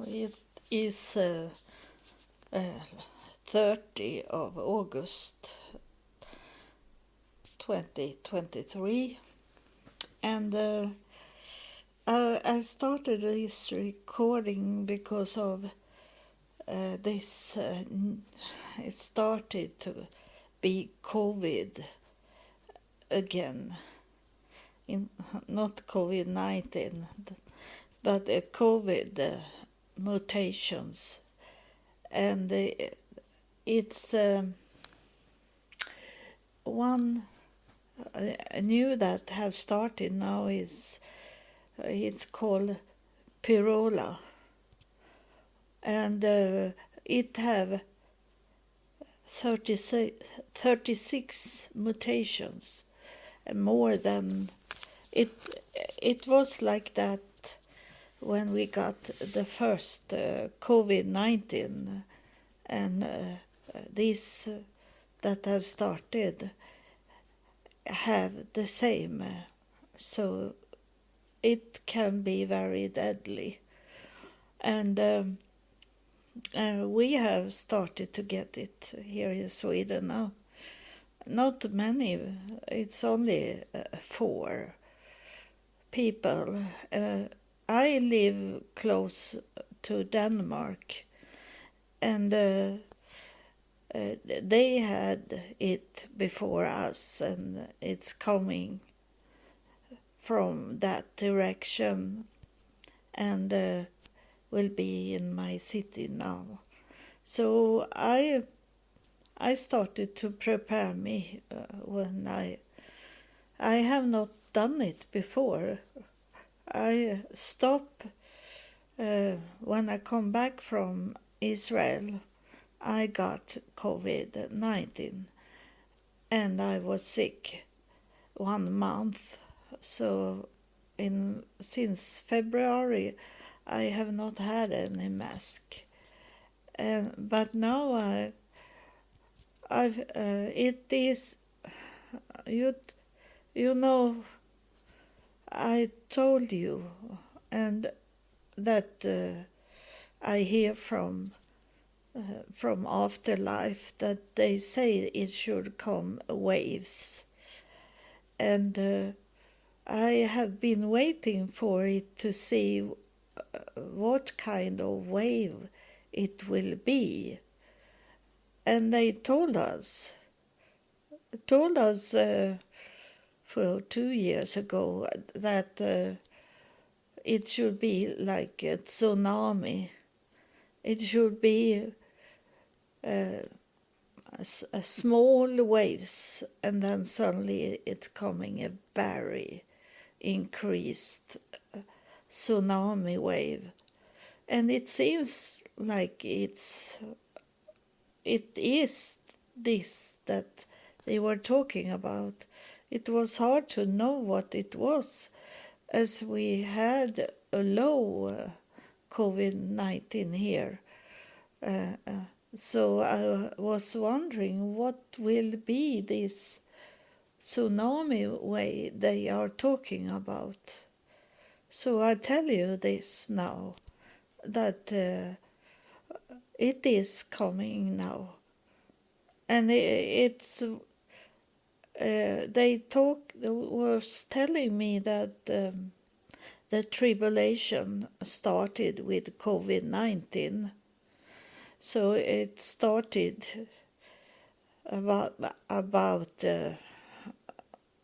It is 30 of August 2023, and I started this recording because of this. It started to be COVID again, not COVID-19, but COVID mutations, and it's one new that have started now is it's called Pirola, and it have 36 mutations, more than it. It was like that when we got the first COVID-19, and these that have started have the same, so it can be very deadly. And we have started to get it here in Sweden now. Not many, it's only 4 people. I live close to Denmark, and they had it before us, and it's coming from that direction, and will be in my city now. So I started to prepare me when I have not done it before. I stop when I come back from Israel. I got COVID-19, and I was sick 1 month. So since February I have not had any mask, but now it is you know, I told you, and that I hear from afterlife that they say it should come waves, and I have been waiting for it to see what kind of wave it will be, and they told us for 2 years ago that it should be like a tsunami. It should be small waves, and then suddenly it's coming a very increased tsunami wave. And it seems like it is this that they were talking about. It was hard to know what it was, as we had a low COVID-19 here. So I was wondering what will be this tsunami wave they are talking about. So I tell you this now, that it is coming now, and it's they was telling me that the tribulation started with COVID-19. So it started about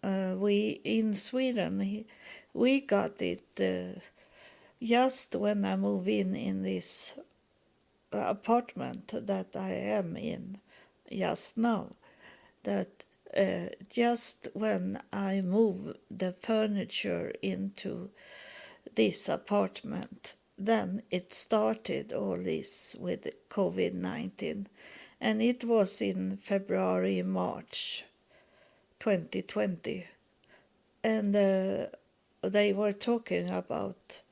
we in Sweden, we got it just when I move in this apartment that I am in just now. That just when I move the furniture into this apartment, then it started all this with COVID-19, and it was in February, March 2020, and they were talking about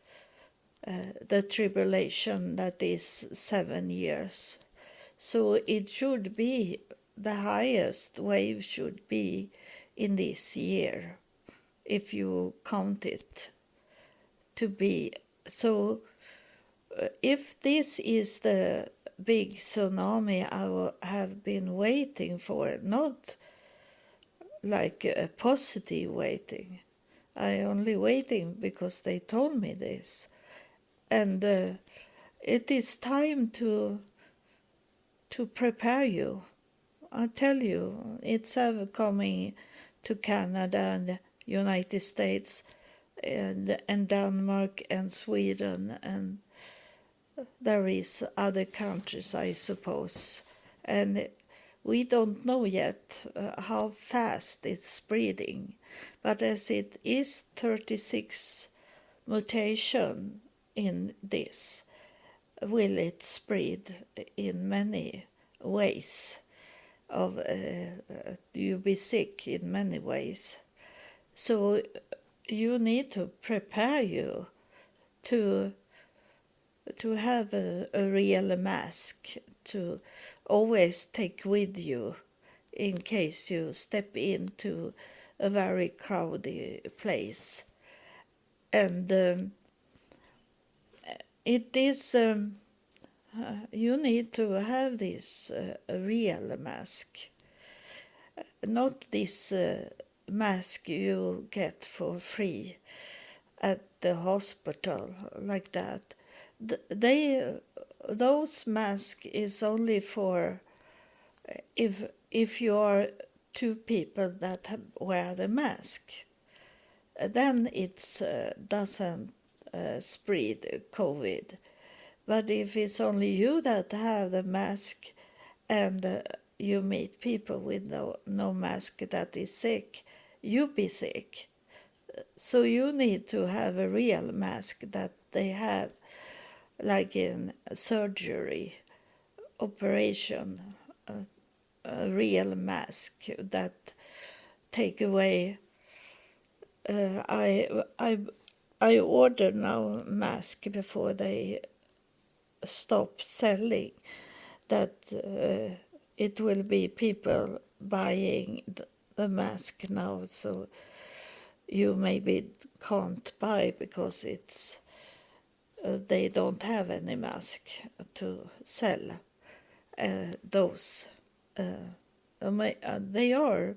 the tribulation that is 7 years. So it should be, the highest wave should be in this year, if you count it to be. So if this is the big tsunami have been waiting for, not like a positive waiting, I only waiting because they told me this, and it is time to prepare you. I tell you, it's coming to Canada and United States and Denmark and Sweden, and there is other countries, I suppose. And we don't know yet how fast it's spreading, but as it is 36 mutation in this, will it spread in many ways? You be sick in many ways. So you need to prepare you to have a real mask to always take with you in case you step into a very crowded place. And it is you need to have this real mask, not this mask you get for free at the hospital like that. Those masks is only for if you are two people that wear the mask, then it doesn't spread COVID. But if it's only you that have the mask and you meet people with no mask that is sick, you be sick. So you need to have a real mask that they have, like in surgery, operation, a real mask that take away. I order now mask before they stop selling, that it will be people buying the mask now, so you maybe can't buy because it's they don't have any mask to sell. Those they are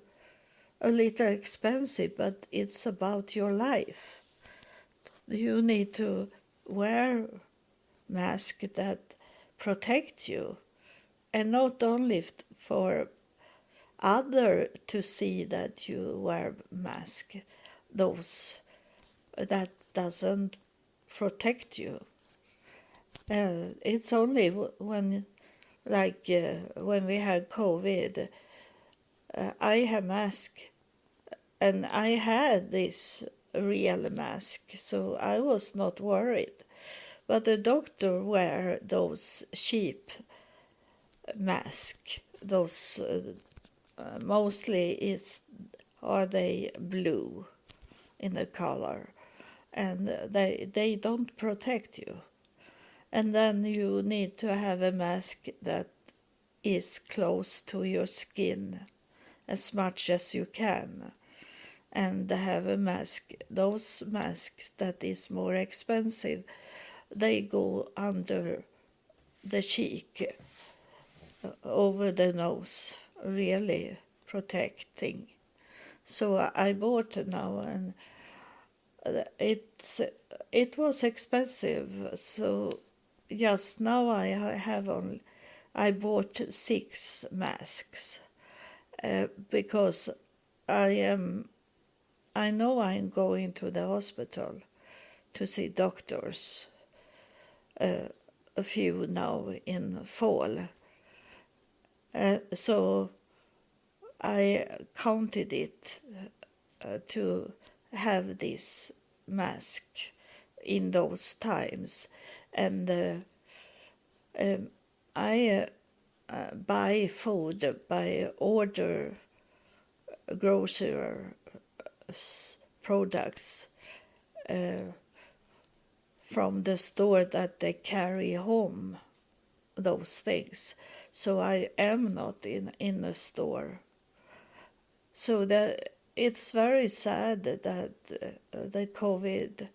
a little expensive, but it's about your life. You need to wear mask that protect you, and not only for other to see that you wear mask, those that doesn't protect you. It's only when, like when we had COVID, I have mask, and I had this real mask, so I was not worried. But the doctor wear those cheap masks. Those mostly are they blue in the color, and they don't protect you. And then you need to have a mask that is close to your skin as much as you can, and have a mask. Those masks that is more expensive, they go under the cheek, over the nose, really protecting. So I bought it now, and it was expensive. So just now I bought 6 masks because I know I'm going to the hospital to see doctors, a few now in fall. So I counted it to have this mask in those times, and I buy food, by order grocery products from the store that they carry home those things. So I am not in a store. So it's very sad that the COVID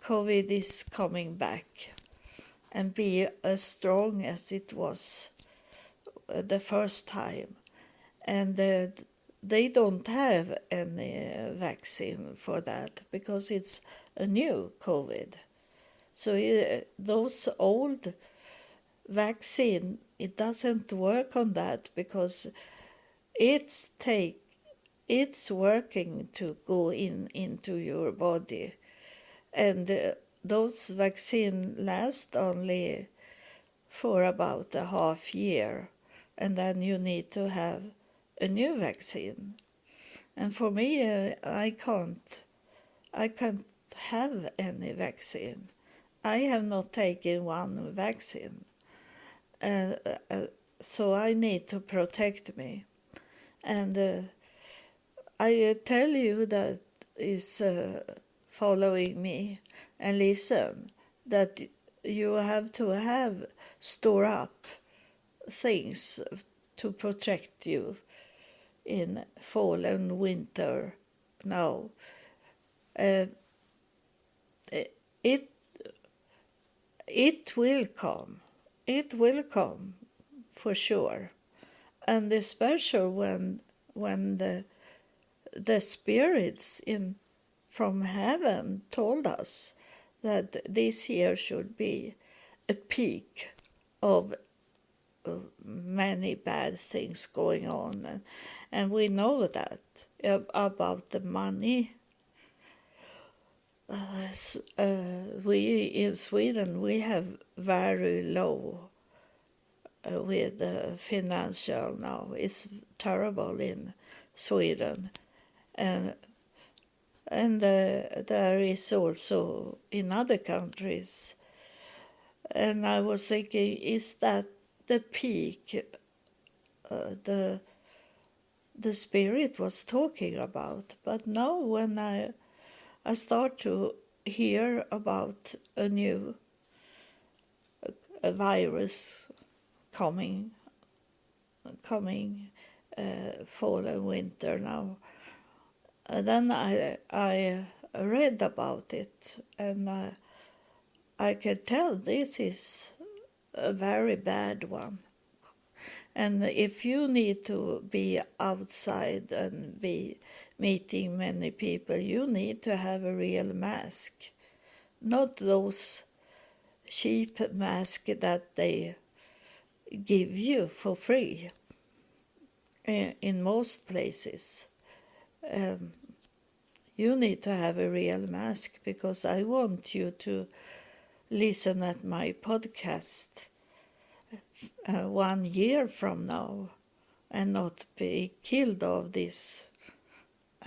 COVID is coming back and be as strong as it was the first time. And they don't have any vaccine for that because it's a new COVID. So those old vaccine, it doesn't work on that because it's working to go into your body, and those vaccine last only for about a half year, and then you need to have a new vaccine. And for me, I can't have any vaccine. I have not taken one vaccine, uh, uh, so I need to protect me. And I tell you that is following me and listen that you have to store up things to protect you in fall and winter now. Uh, it it will come. It will come for sure, and especially when the spirits in from heaven told us that this year should be a peak of many bad things going on, and we know that about the money. We in Sweden we have very low with financial now. It's terrible in Sweden, and there is also in other countries. And I was thinking, is that the peak the spirit was talking about? But now when I start to hear about a new virus coming fall and winter now, then I read about it, and I could tell this is a very bad one. And if you need to be outside and be meeting many people, you need to have a real mask, not those cheap masks that they give you for free in most places. You need to have a real mask, because I want you to listen at my podcast 1 year from now and not be killed of this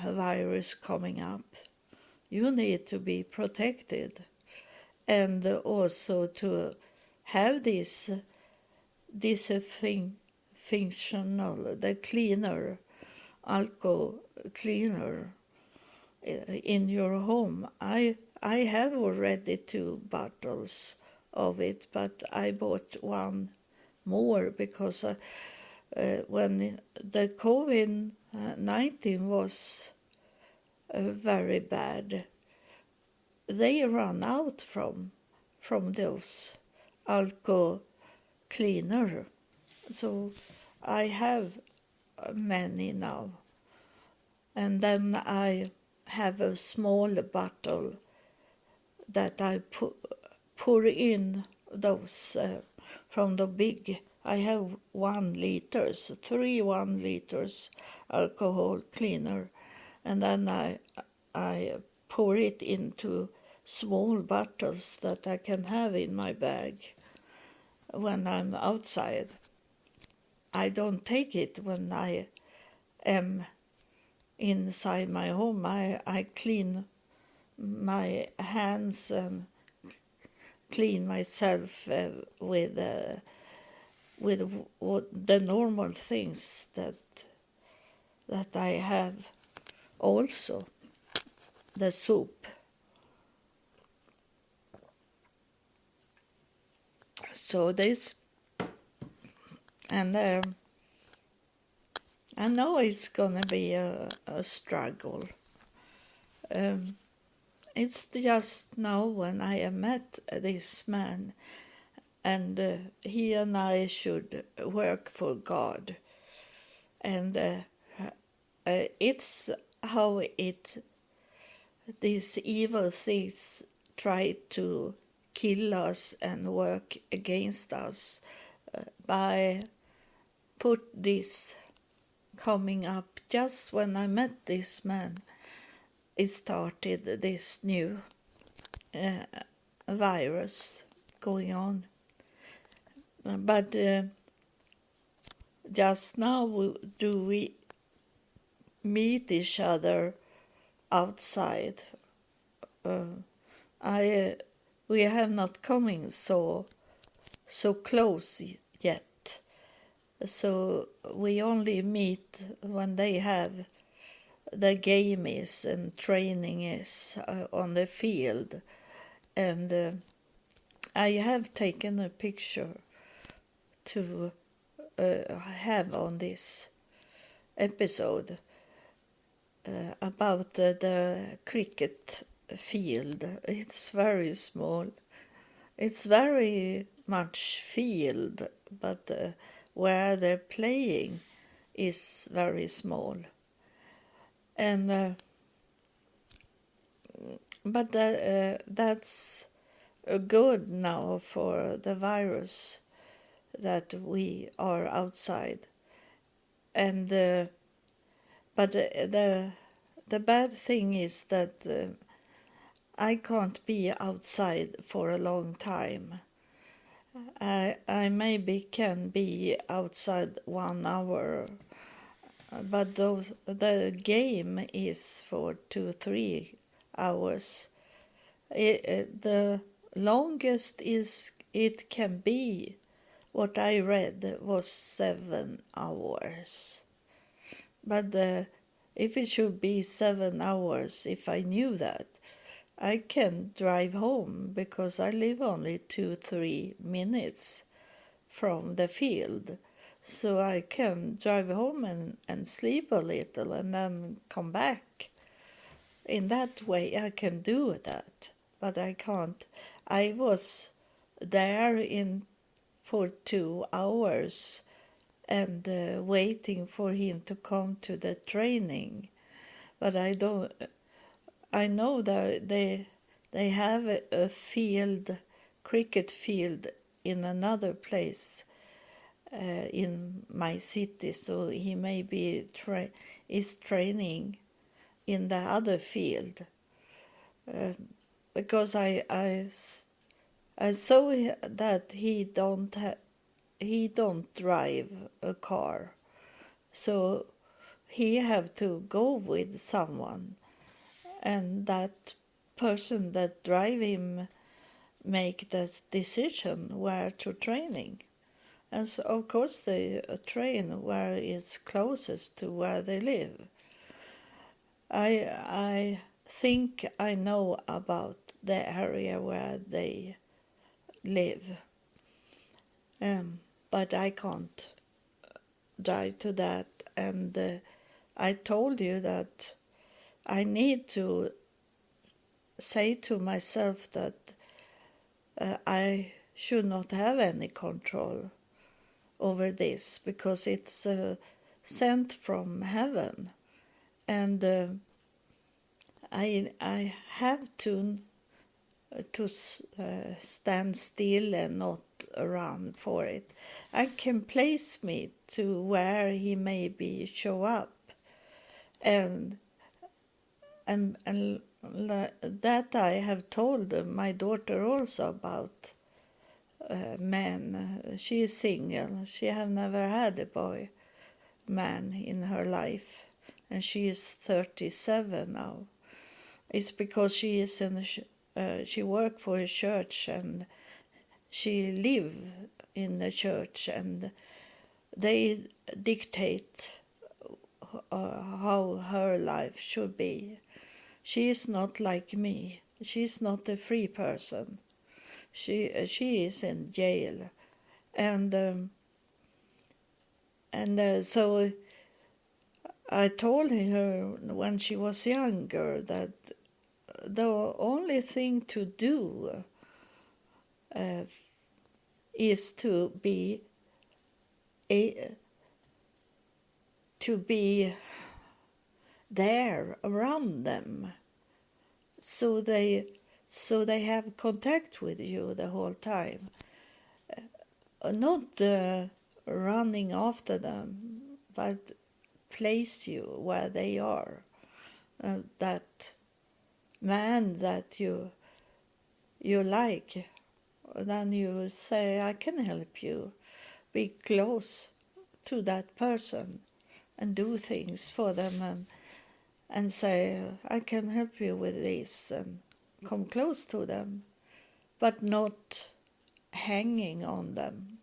virus coming up. You need to be protected, and also to have this functional, the cleaner, alcohol cleaner in your home. I have already 2 bottles of it, but I bought one more because when the COVID-19 was very bad, they ran out from those alcohol cleaner. So I have many now. And then I have a small bottle that I pour in those from the big. I have 1 liter, 3 1 liters alcohol cleaner, and then I pour it into small bottles that I can have in my bag when I'm outside. I don't take it when I am inside my home. I clean my hands and clean myself with the normal things that I have. Also the soup. So this, and I know it's gonna be a struggle, it's just now when I have met this man, and he and I should work for God. And it's how these evil things try to kill us and work against us by put this coming up just when I met this man. It started this new virus going on. But just now do we meet each other outside. We have not coming so close yet. So we only meet when they have the game is and training is on the field. And I have taken a picture to have on this episode about the cricket field. It's very small. It's very much field, but where they're playing is very small. And but that's good now for the virus that we are outside. And but the bad thing is that I can't be outside for a long time. I maybe can be outside 1 hour, but the game is for 2-3 hours. The longest it can be, what I read, was 7 hours. But if it should be 7 hours, if I knew that, I can drive home because I live only 2-3 minutes from the field. So I can drive home and sleep a little and then come back. In that way I can do that, but I can't. I was there for 2 hours and waiting for him to come to the training. But I know that they have a field, cricket field, in another place in my city, so he maybe is training in the other field. Because I saw that he don't drive a car, so he have to go with someone, and that person that drive him make the decision where to training. And so of course they train where it's closest to where they live. I think I know about the area where they live, but I can't drive to that. And I told you that I need to say to myself that I should not have any control over this, because it's sent from heaven, and I have to stand still and not run for it. I can place me to where he maybe show up, and that I have told my daughter also about. Men, she is single. She have never had a man in her life, and she is 37 now. It's because she is she work for a church, and she live in the church, and they dictate how her life should be. She is not like me. She is not a free person. She is in jail, and so I told her when she was younger that the only thing to do is to be there around them, so they have contact with you the whole time, not running after them, but place you where they are. That man that you like, then you say, I can help you. Be close to that person and do things for them, and say, I can help you with this, and come close to them, but not hanging on them.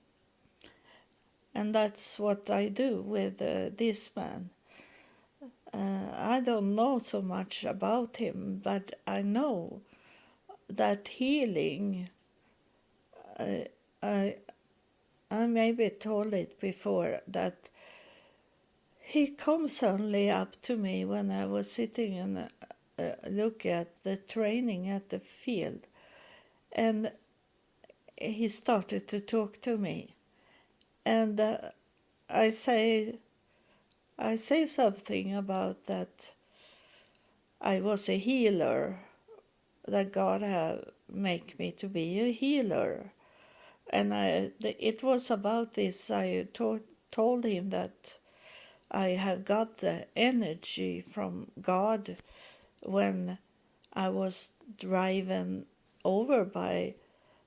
And that's what I do with this man. I don't know so much about him, but I know that healing, I maybe told it before, that he comes suddenly up to me when I was sitting and look at the training at the field, and he started to talk to me, and I say something about that I was a healer, that God had made me to be a healer. And it was about this. I told him that I have got the energy from God when I was driven over by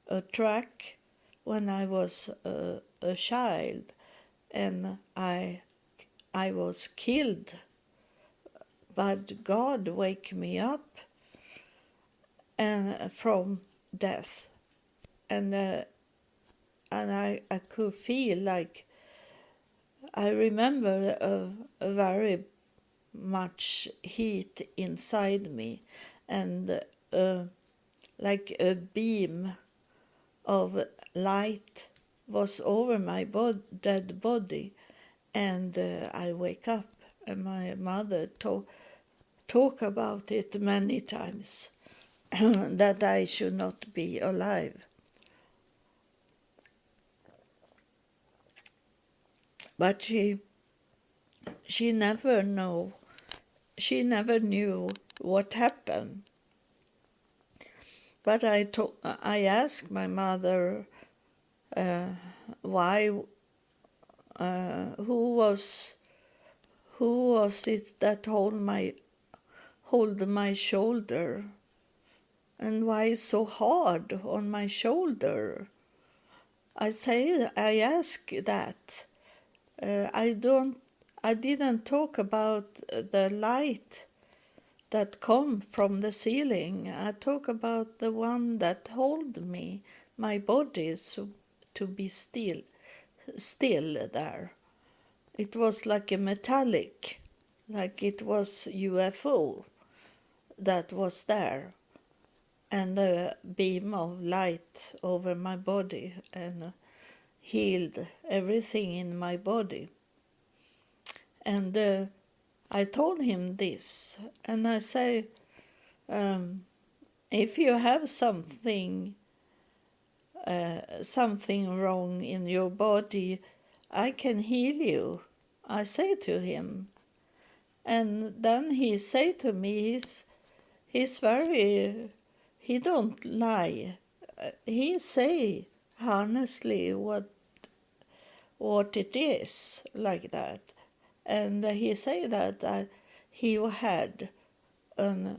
a truck when I was a child, and I was killed, but God wake me up and from death, and I could feel like I remember a very much heat inside me, and like a beam of light was over my dead body, and I wake up, and my mother talk about it many times, that I should not be alive. But she never knew what happened. But I asked my mother why, who was it that hold my shoulder, and why so hard on my shoulder? I ask that. I didn't talk about the light that come from the ceiling. I talk about the one that hold me, my body, so to be still there. It was like a metallic, like it was UFO that was there, and a beam of light over my body and healed everything in my body. And I told him this, and I say, if you have something wrong in your body, I can heal you, I say to him. And then he say to me, he's very, he don't lie. He say honestly what it is, like that. And he say that he had a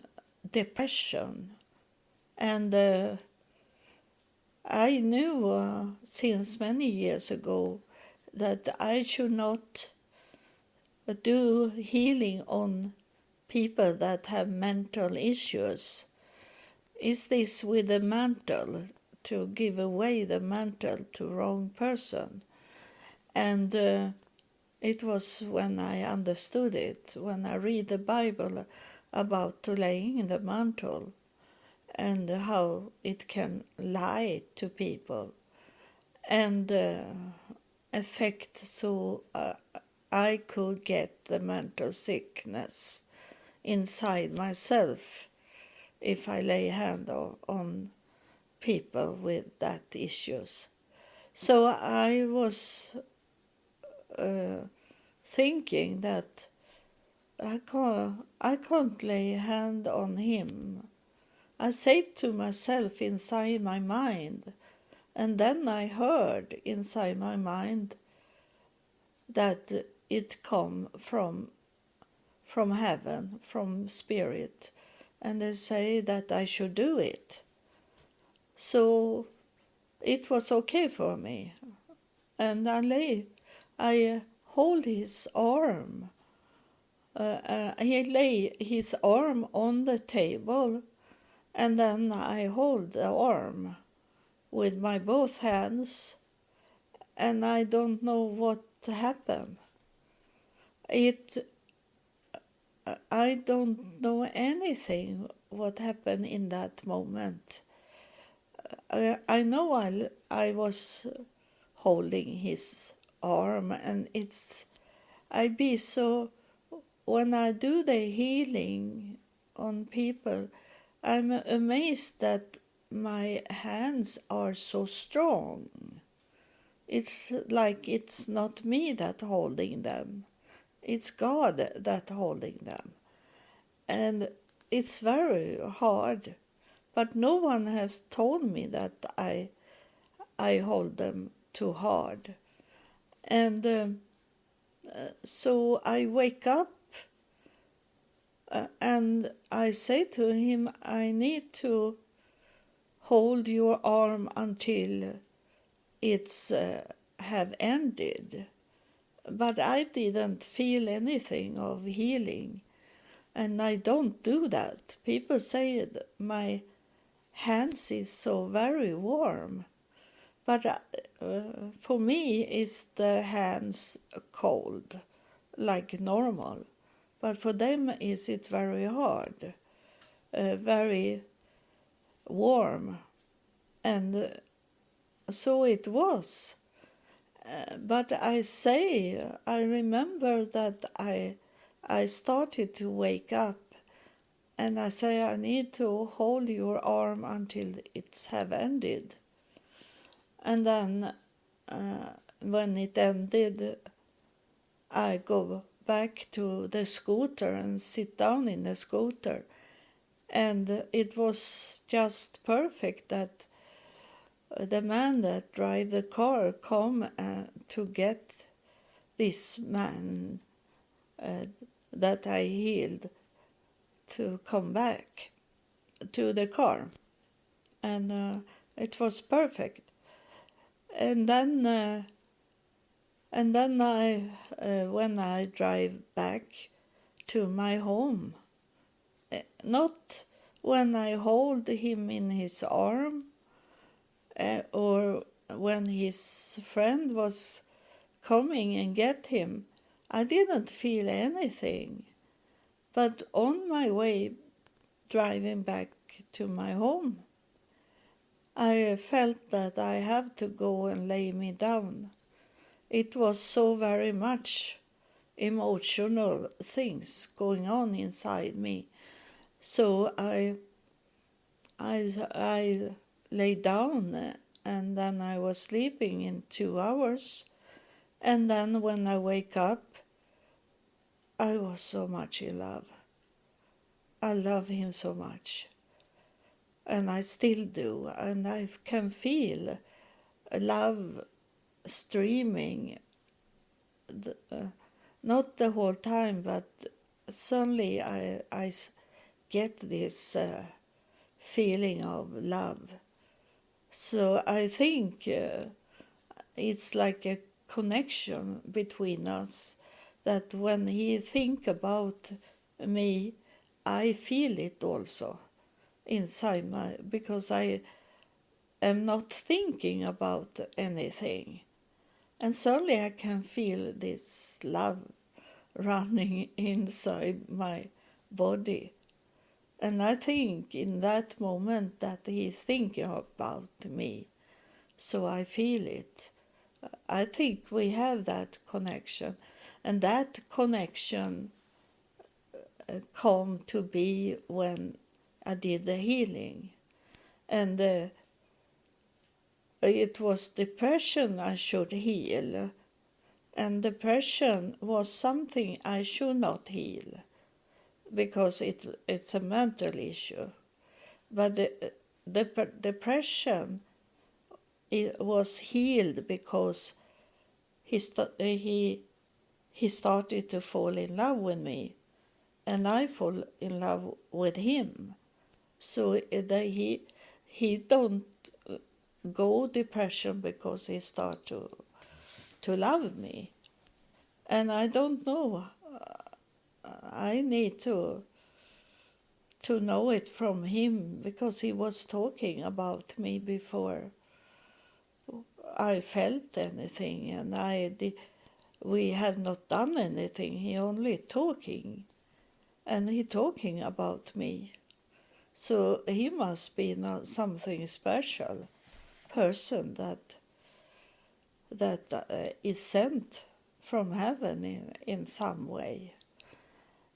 depression, and I knew since many years ago that I should not do healing on people that have mental issues. Is this with the mantle, to give away the mantle to wrong person? And it was when I understood it, when I read the Bible about laying the mantle and how it can lie to people and affect, so I could get the mental sickness inside myself. if I lay hand on people with that issues. So I was thinking that I can't lay hand on him. I said to myself inside my mind, and then I heard inside my mind that it come from heaven, from spirit, and they say that I should do it. So it was okay for me, and I hold his arm. He lay his arm on the table, and then I hold the arm with my both hands, and I don't know what happened. I don't know anything what happened in that moment. I know I was holding his arm, and I be so, when I do the healing on people, I'm amazed that my hands are so strong. It's like it's not me that holding them. It's God that holding them. And it's very hard. But no one has told me that I hold them too hard. And so I wake up and I say to him, I need to hold your arm until it's have ended. But I didn't feel anything of healing, and I don't do that. People say my hands is so very warm, but for me it's the hands cold, like normal. But for them it's very hard, very warm, and so it was. But I remember that I started to wake up, and I say, I need to hold your arm until it's have ended. And then when it ended, I go back to the scooter and sit down in the scooter. And it was just perfect that the man that drive the car come to get this man that I healed to come back to the car, and it was perfect. And then I when I drive back to my home, not when I hold him in his arm, or when his friend was coming and get him, I didn't feel anything. But on my way driving back to my home, I felt that I have to go and lay me down. It was so very much emotional things going on inside me. So I lay down, and then I was sleeping in 2 hours. And then when I wake up, I was so much in love. I love him so much. And I still do. And I can feel love streaming, not the whole time, but suddenly I get this feeling of love. So I think it's like a connection between us, that when he think about me, I feel it also inside because I am not thinking about anything. And suddenly I can feel this love running inside my body. And I think in that moment that he's thinking about me. So I feel it. I think we have that connection. And that connection come to be when I did the healing. And it was depression I should heal. And depression was something I should not heal because it's a mental issue. But the depression, it was healed because he started to fall in love with me, and I fall in love with him. So he don't go depression because he start to love me, and I don't know. I need to know it from him because he was talking about me before I felt anything, and we have not done anything. He only talking, and he talking about me. So he must be not something special person that is sent from heaven in some way.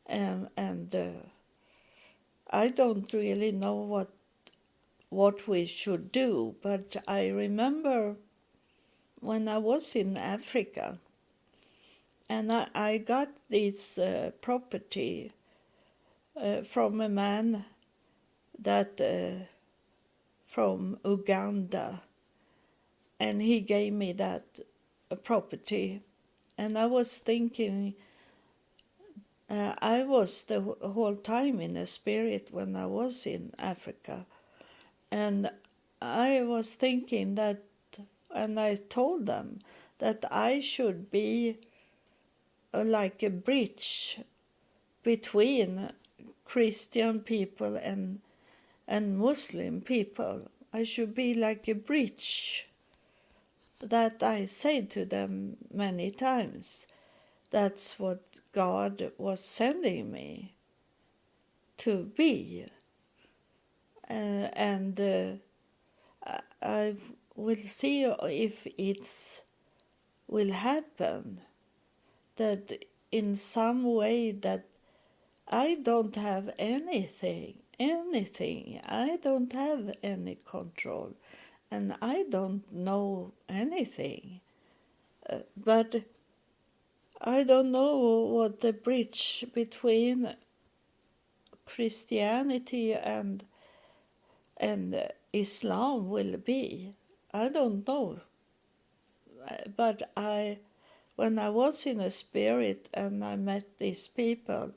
And I don't really know what we should do, but I remember when I was in Africa, and I got this property from a man that from Uganda, and he gave me that property, and I was thinking, I was the whole time in the spirit when I was in Africa, and I was thinking that, and I told them that I should be like a bridge between Christian people and Muslim people. I should be like a bridge. That I said to them many times. That's what God was sending me to be. And I will see if it will happen, that in some way that I don't have anything. I don't have any control, and I don't know anything. But I don't know what the bridge between Christianity and Islam will be. I don't know. But when I was in a spirit and I met these people,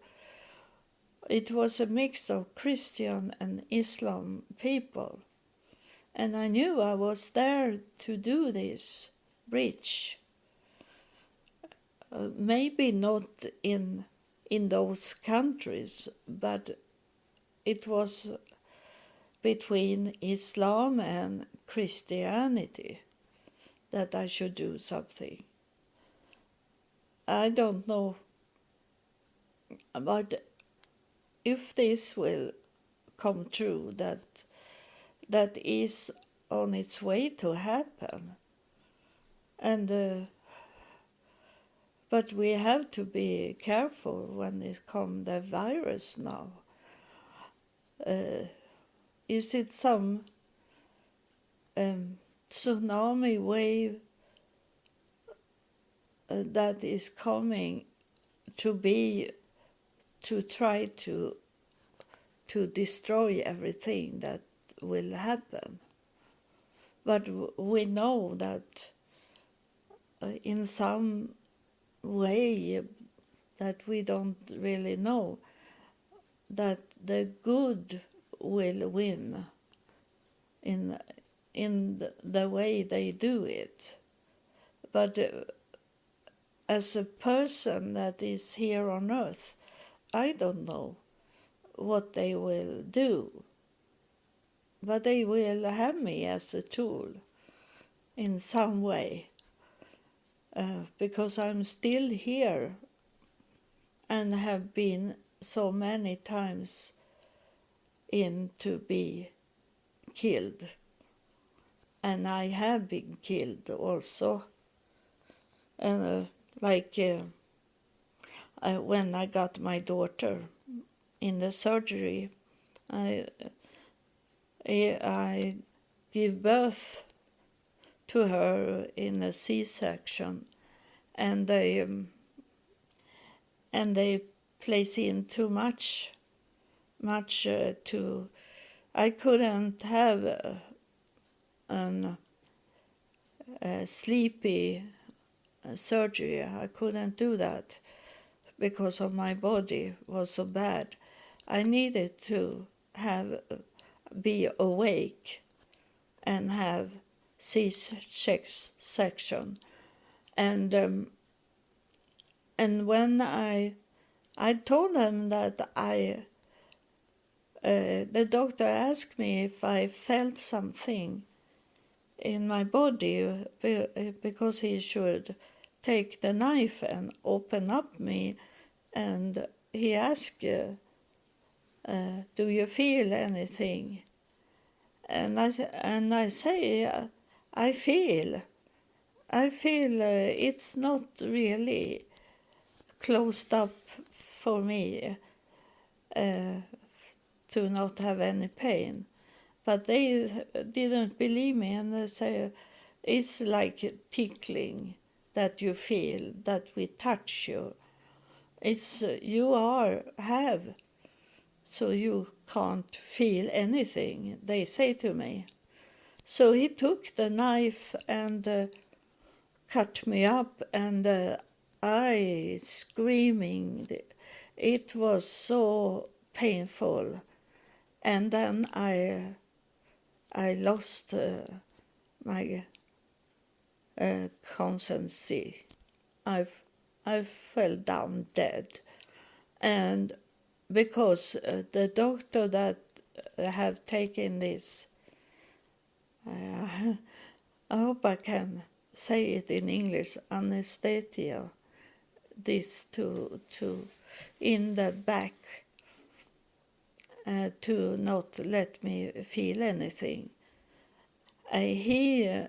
it was a mix of Christian and Islam people. And I knew I was there to do this bridge. Maybe not in those countries, but it was between Islam and Christianity that I should do something. I don't know, but if this will come true, that is on its way to happen, and but we have to be careful when it comes the virus now. Is it some tsunami wave that is coming to try to destroy everything that will happen? But we know that in some way that we don't really know, that the good will win in the way they do it. But as a person that is here on earth, I don't know what they will do. But they will have me as a tool in some way, because I'm still here and have been so many times in to be killed. And I have been killed also. And when I got my daughter in the surgery, I I give birth to her in a C-section, and they place in too much to. I couldn't have a sleepy surgery. I couldn't do that because of my body was so bad. I needed to be awake and have C-section, and when I told them that the doctor asked me if I felt something in my body because he should take the knife and open up me, and he asked, do you feel anything? And I say, I feel it's not really closed up for me to not have any pain. But they didn't believe me, and they say, it's like tickling that you feel, that we touch you. It's have, so you can't feel anything, they say to me. So he took the knife and cut me up, and I screaming. It was so painful. And then I lost my conscience. I fell down dead, and because the doctor that have taken this, I hope I can say it in English, anesthesia, this to in the back to not let me feel anything. He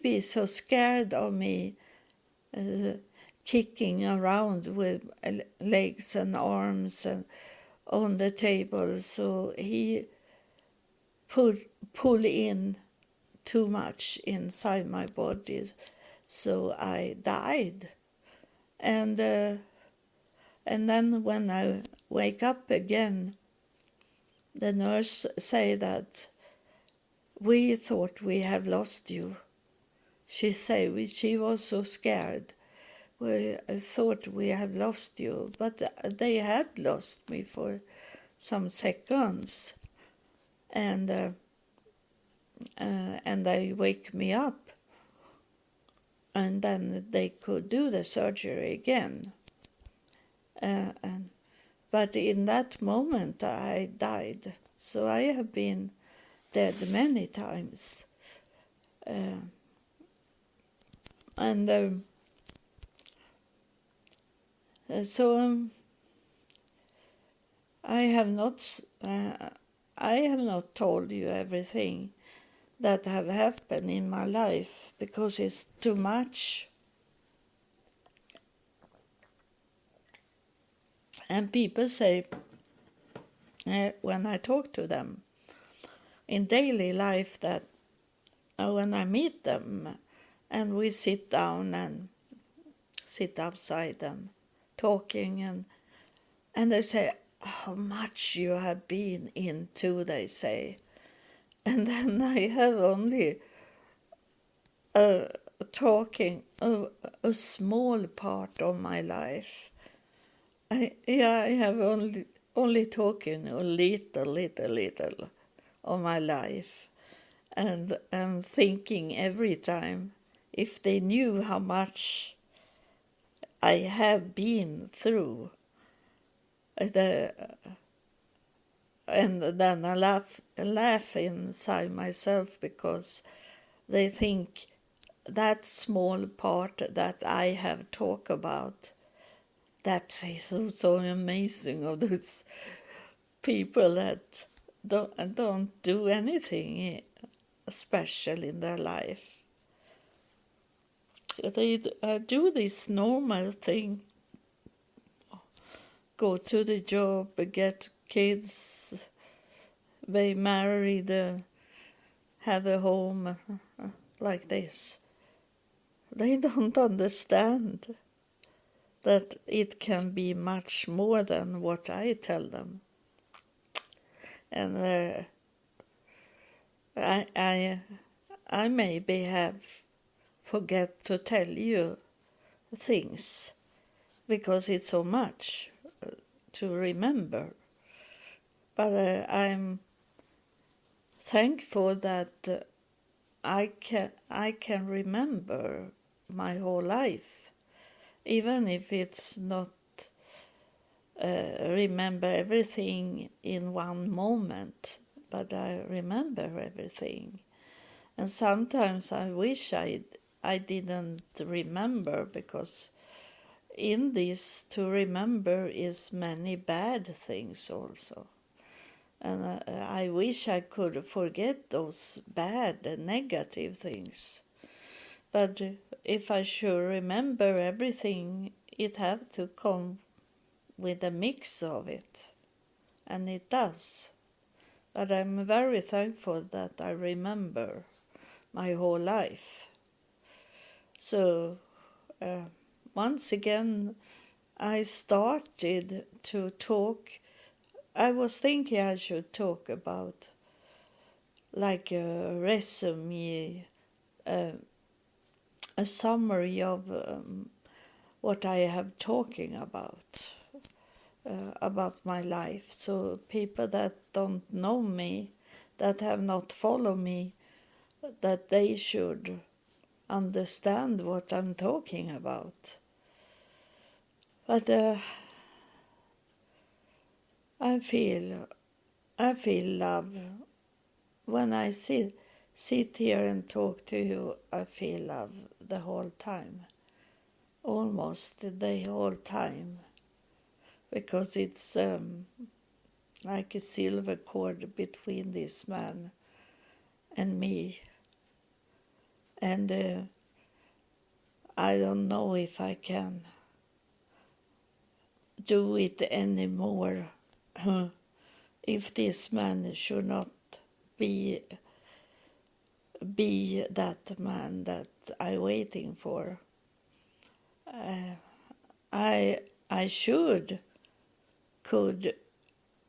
be so scared of me kicking around with legs and arms and on the table, so he pull in too much inside my body, so I died. And then when I wake up again, the nurse say that we thought we have lost you. She was so scared. We thought we have lost you, but they had lost me for some seconds, and they wake me up, and then they could do the surgery again. But in that moment I died, so I have been dead many times, so I have not told you everything that have happened in my life because it's too much. And people say, when I talk to them in daily life, that when I meet them and we sit down and sit outside and talking, and they say, how much you have been into, they say. And then I have only talking a small part of my life. I have only talking a little of my life, and I'm thinking every time, if they knew how much I have been through, and then I laugh inside myself because they think that small part that I have talked about, that is so amazing of those people that don't do anything special in their life. They do this normal thing, go to the job, get kids, they married, have a home like this. They don't understand that it can be much more than what I tell them. And I maybe have forget to tell you things because it's so much to remember. But I'm thankful that I can remember my whole life, even if it's not remember everything in one moment, but I remember everything. And sometimes I wish I didn't remember, because in this to remember is many bad things also. And I wish I could forget those bad and negative things. But if I should remember everything, it have to come with a mix of it. And it does. But I'm very thankful that I remember my whole life. So once again, I started to talk. I was thinking I should talk about like a resume, a summary of what I have talking about my life. So people that don't know me, that have not followed me, that they should understand what I'm talking about. But I feel love when I sit here and talk to you. I feel love the whole time, almost the whole time, because it's like a silver cord between this man and me. And I don't know if I can do it anymore if this man should not be that man that I'm waiting for. I could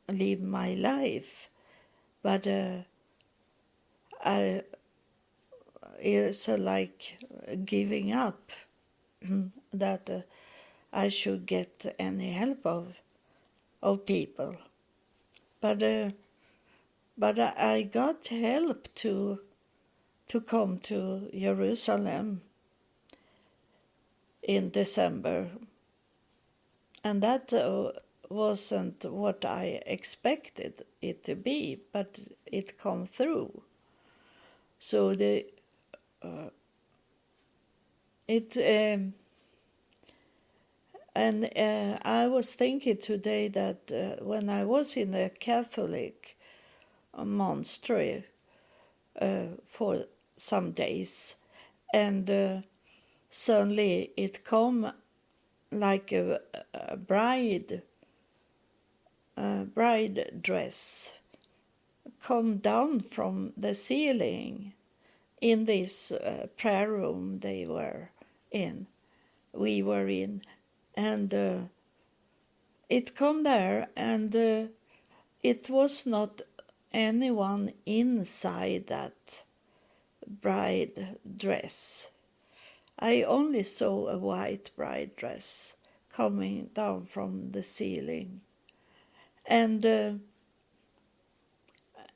live my life, but it's like giving up that I should get any help of people. But I got help to come to Jerusalem in December, and that wasn't what I expected it to be, but it come through. So I was thinking today that when I was in a Catholic monastery for some days, and suddenly it come like a bride dress come down from the ceiling in this prayer room we were in, and it come there, and it was not anyone inside that bride dress. I only saw a white bride dress coming down from the ceiling, and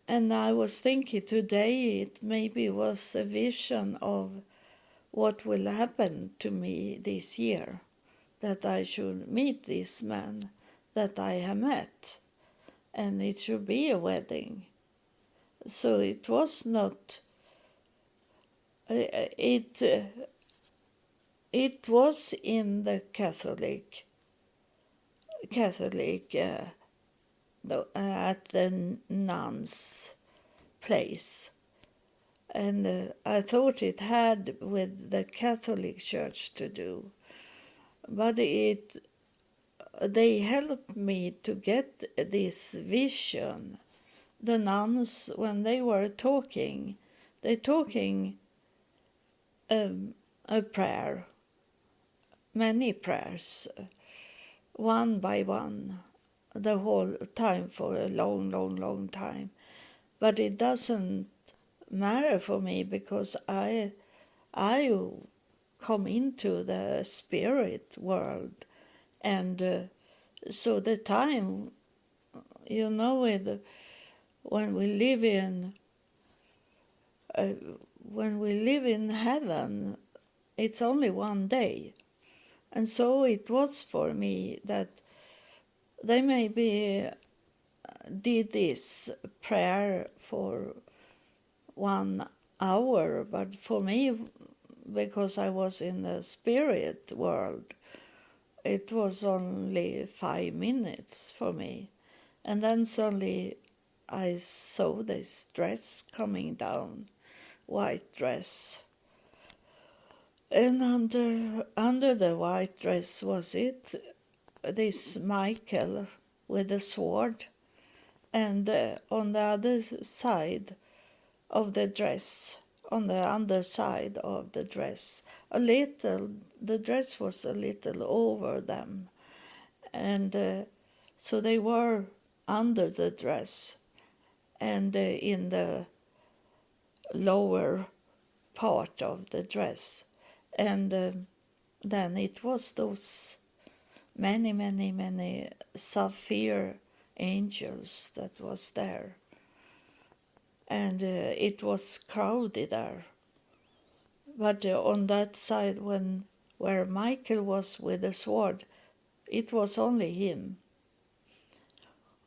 I was thinking today it maybe was a vision of what will happen to me this year, that I should meet this man that I have met, and it should be a wedding. So it was not. It was in the Catholic at the nuns' place, and I thought it had with the Catholic Church to do, but they helped me to get this vision the nuns, when they were talking, they talking a prayer, many prayers, one by one, the whole time for a long, long, long time. But it doesn't matter for me because I come into the spirit world, and so the time, when we live in when we live in heaven, it's only one day, and so it was for me that they maybe did this prayer for 1 hour, but for me, because I was in the spirit world, it was only 5 minutes for me. And then suddenly I saw this dress coming down, white dress. And under the white dress was this Michael with a sword, and on the other side of the dress, on the underside of the dress, the dress was a little over them, and so they were under the dress, and in the lower part of the dress, and then it was those many, many, many sapphire angels that was there, and it was crowded there. But on that side, where Michael was with the sword, it was only him.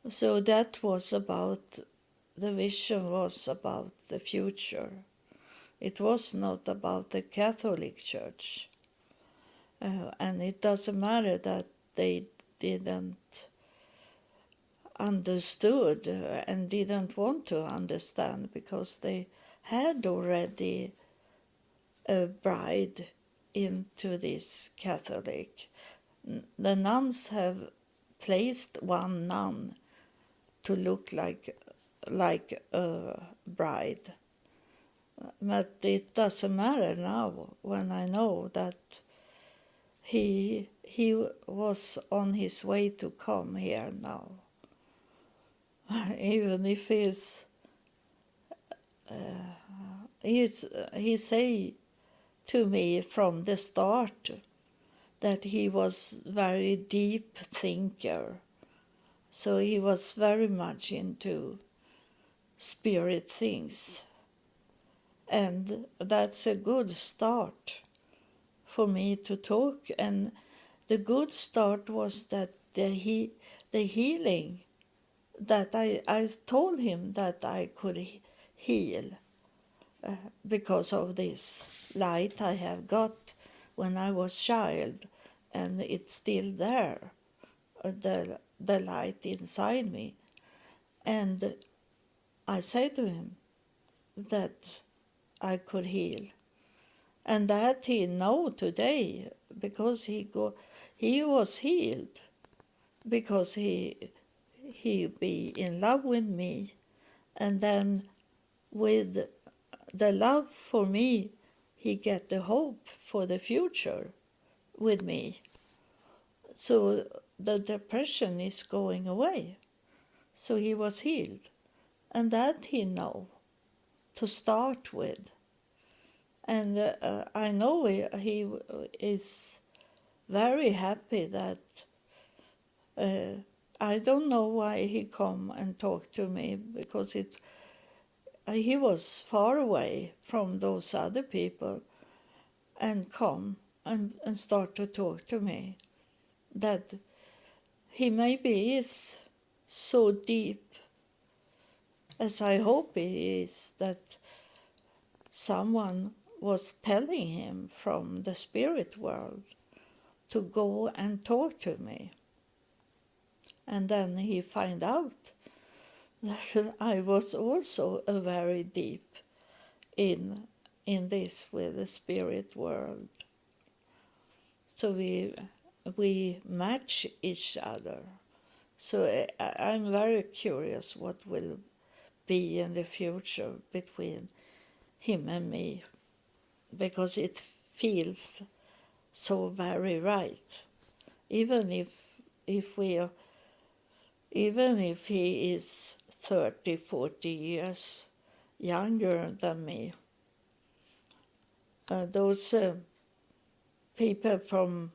So that was about, the vision was about the future. It was not about the Catholic Church. And it doesn't matter that they didn't understood and didn't want to understand, because they had already a bride into this Catholic. The nuns have placed one nun to look like a bride. But it doesn't matter now, when I know that he was on his way to come here now. Even if he say to me from the start that he was very deep thinker, so he was very much into spirit things, and that's a good start for me to talk. And the good start was that the healing, that I told him that I could heal because of this light I have got when I was child, and it's still there, the light inside me. And I said to him that I could heal, and that he know today, because he was healed, because he be in love with me, and then with the love for me, he get the hope for the future with me. So the depression is going away. So he was healed, and that he know to start with. And I know he is very happy that I don't know why he come and talk to me, because he was far away from those other people, and come and start to talk to me. That he maybe is so deep, as I hope he is, that someone was telling him from the spirit world to go and talk to me. And then he find out that I was also a very deep in this with the spirit world. So we match each other. So I'm very curious what will be in the future between him and me, because it feels so very right. Even if we are, even if he is 30, 40 years younger than me, those people from,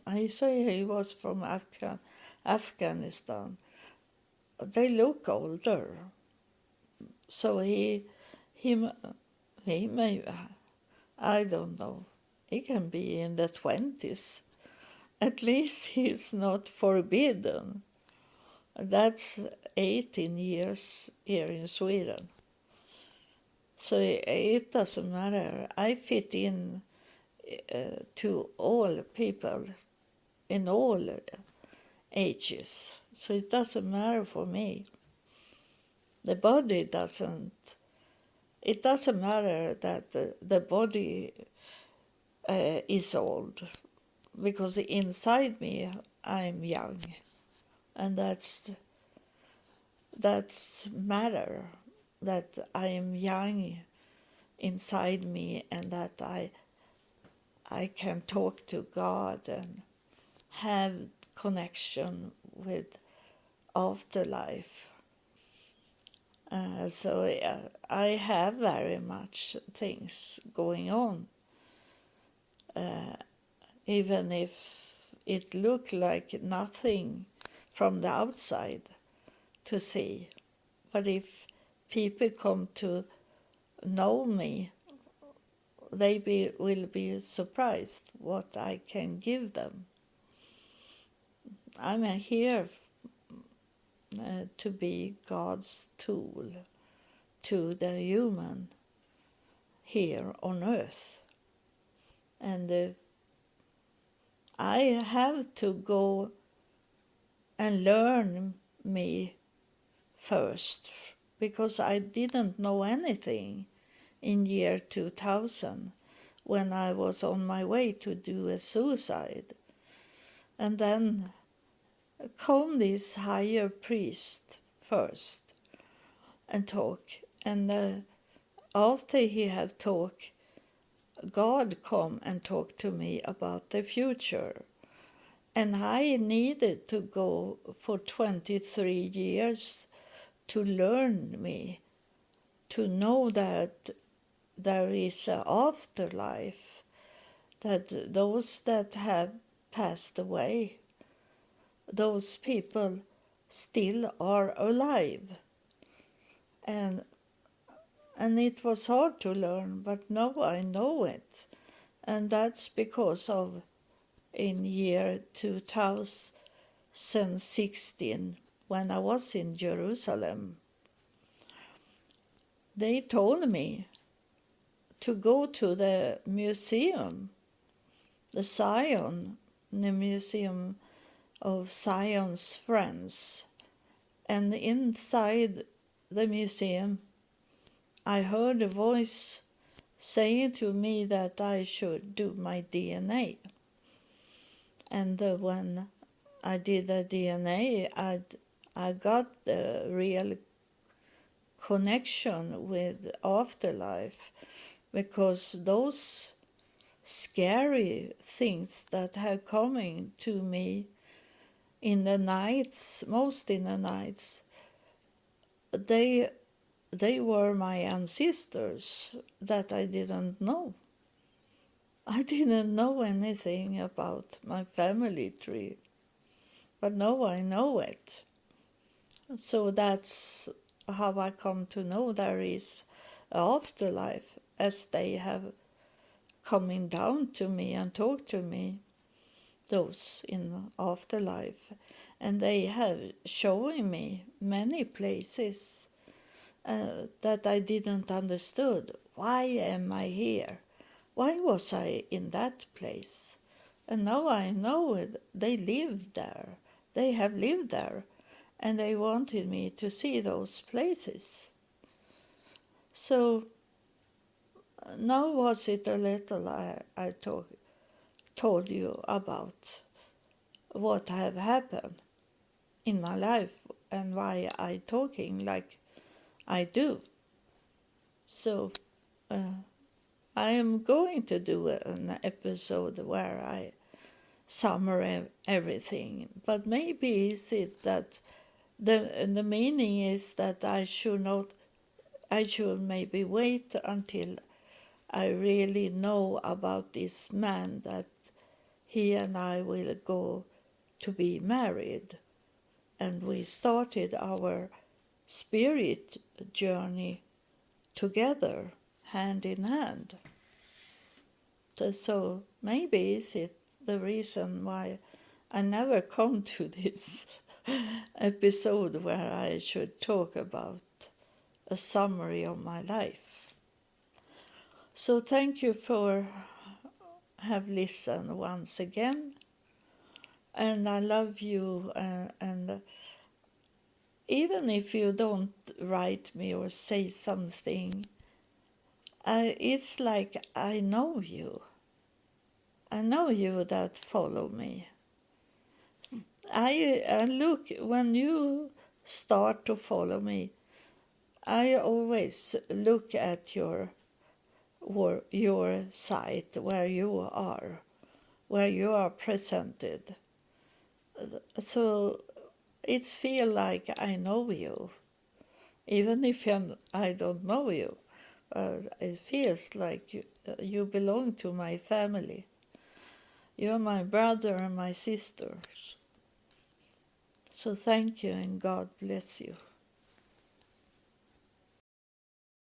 I say he was from Afghanistan, they look older. So he may, I don't know, he can be in the 20s. At least he's not forbidden. That's 18 years here in Sweden. So it doesn't matter. I fit in to all people in all ages. So it doesn't matter for me. The body doesn't. It doesn't matter that the body is old, because inside me I'm young, and that's matter, that I am young inside me, and that I can talk to God and have connection with afterlife. So I have very much things going on, even if it looked like nothing from the outside to see. But if people come to know me, they will be surprised what I can give them. I'm here to be God's tool to the human here on earth. And I have to go and learn me first, because I didn't know anything in year 2000 when I was on my way to do a suicide. And then come this higher priest first and talk. And after he had talked, God come and talk to me about the future. And I needed to go for 23 years to learn me, to know that there is an afterlife, that those that have passed away, those people still are alive. And it was hard to learn, but now I know it. And that's because of in year 2016, when I was in Jerusalem, they told me to go to the museum, the Museum of Zion's Friends. And inside the museum, I heard a voice saying to me that I should do my DNA. And when I did the DNA, I got the real connection with afterlife, because those scary things that have coming to me in the nights, most in the nights, they were my ancestors that I didn't know. I didn't know anything about my family tree, but now I know it. So that's how I come to know there is an afterlife, as they have coming down to me and talk to me, those in the afterlife. And they have showing me many places that I didn't understood. Why am I here? Why was I in that place? And now I know it. They lived there. They have lived there. And they wanted me to see those places. So now was it a little I told you about what have happened in my life and why I talking like I do. So I am going to do an episode where I summarize everything, but maybe is it that the meaning is that I should maybe wait until I really know about this man, that he and I will go to be married. And we started our spirit journey together, hand in hand. So maybe is it the reason why I never come to this episode where I should talk about a summary of my life. So thank you for have listened once again, and I love you, and even if you don't write me or say something, it's like I know you. I know you that follow me. I look, when you start to follow me, I always look at your site where you are presented. So it feels like I know you, even if I don't know you. It feels like you belong to my family. You're my brother and my sisters. So thank you, and God bless you.